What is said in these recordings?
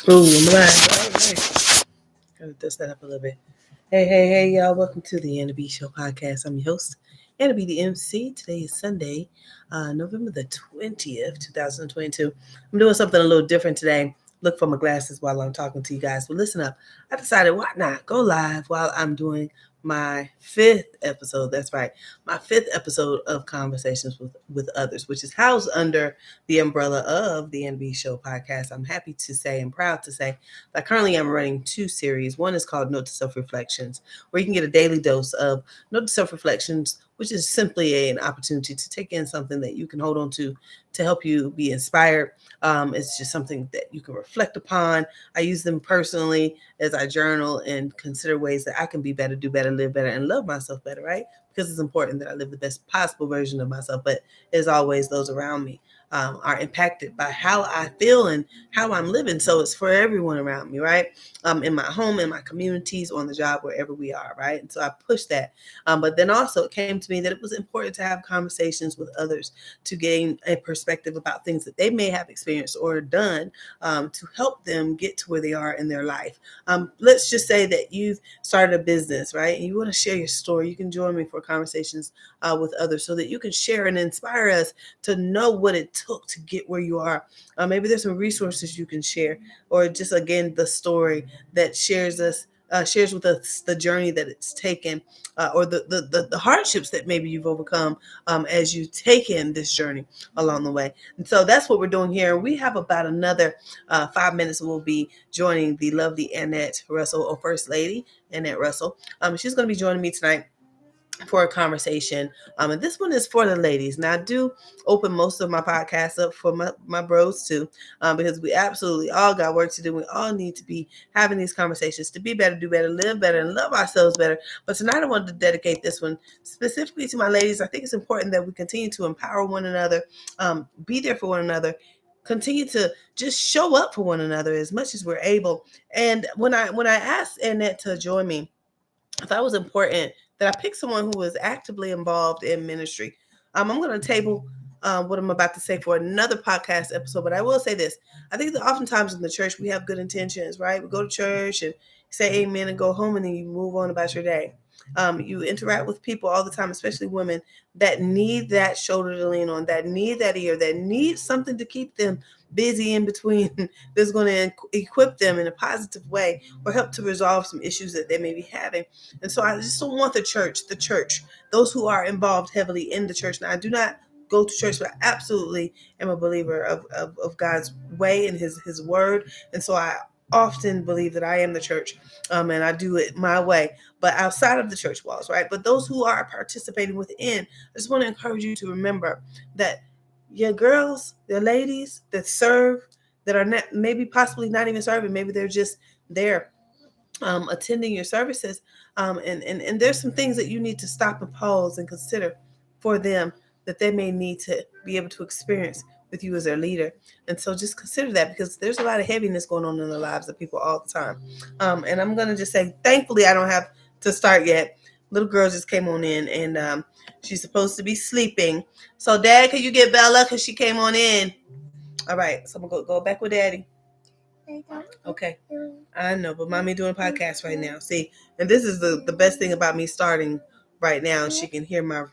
Ooh, I'm live. All right. Gotta dust that up a little bit. Hey, y'all. Welcome to the Anna B Show podcast. I'm your host, Anna B, the MC. Today is Sunday, November the 20th, 2022. I'm doing something a little different today. Look for my glasses while I'm talking to you guys. But listen up. I decided why not go live while I'm doing my fifth episode. That's right. My fifth episode of Conversations with Others, which is housed under the umbrella of the NB Show podcast. I'm happy to say and proud to say that currently I'm running two series. One is called Note to Self Reflections, where you can get a daily dose of Note to Self Reflections, which is simply an opportunity to take in something that you can hold on to help you be inspired. It's just something that you can reflect upon. I use them personally as I journal and consider ways that I can be better, do better, live better, and love myself better, right? Because it's important that I live the best possible version of myself. But as always, those around me are impacted by how I feel and how I'm living. So it's for everyone around me, right? In my home, in my communities, on the job, wherever we are, right? And so I push that. But then also it came to me that it was important to have conversations with others to gain a perspective about things that they may have experienced or done to help them get to where they are in their life. Let's just say that you've started a business, right? And you want to share your story. You can join me for conversations with others so that you can share and inspire us to know what it took to get where you are. Maybe there's some resources you can share, or just again the story that shares with us the journey that it's taken, or the hardships that maybe you've overcome as you've taken this journey along the way. And so that's what we're doing here. We have about another 5 minutes. We'll be joining the lovely Annette Russell, or First Lady Annette Russell. She's going to be joining me tonight for a conversation. And this one is for the ladies. Now, I do open most of my podcasts up for my bros too, because we absolutely all got work to do. We all need to be having these conversations to be better, do better, live better, and love ourselves better. But tonight I wanted to dedicate this one specifically to my ladies. I think it's important that we continue to empower one another, be there for one another, continue to just show up for one another as much as we're able. And when I asked Annette to join me, I thought it was important that I picked someone who was actively involved in ministry. I'm going to table what I'm about to say for another podcast episode, but I will say this. I think that oftentimes in the church, we have good intentions, right? We go to church and say amen and go home, and then you move on about your day. You interact with people all the time, especially women, that need that shoulder to lean on, that need that ear, that need something to keep them busy in between that's going to equip them in a positive way or help to resolve some issues that they may be having. And so I just don't want the church, those who are involved heavily in the church. Now, I do not go to church, but I absolutely am a believer of God's way and his word. And so I often believe that I am the church, and I do it my way, but outside of the church walls, right? But those who are participating within, I just want to encourage you to remember that your girls, your ladies that serve, that are not, maybe possibly not even serving, maybe they're just there attending your services, and there's some things that you need to stop and pause and consider for them that they may need to be able to experience with you as their leader. And so just consider that, because there's a lot of heaviness going on in the lives of people all the time. And I'm going to just say, thankfully, I don't have to start yet. Little girl just came on in, and she's supposed to be sleeping. So, Dad, can you get Bella? Because she came on in. All right, so I'm going to go back with Daddy. Okay. I know, but Mommy doing a podcast right now. See, and this is the best thing about me starting right now. She can hear my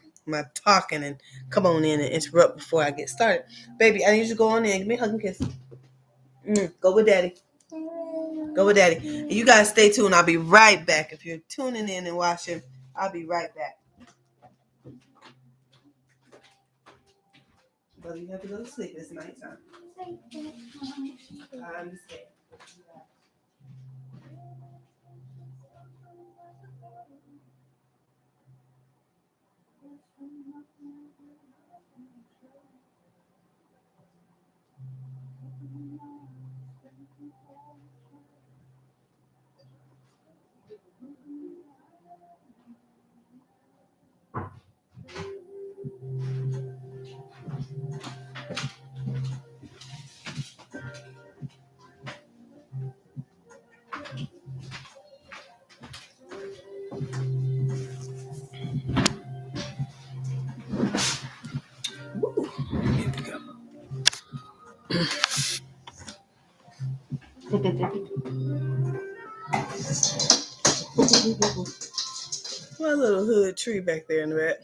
talking and come on in and interrupt before I get started. Baby, I need you to go on in. Give me a hug and kiss. Go with Daddy. Go with Daddy. And you guys stay tuned. I'll be right back. If you're tuning in and watching, I'll be right back. Brother, you have to go to sleep. It's nighttime. I understand. My little hood tree back there in the back.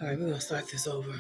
All right, we're going to start this over.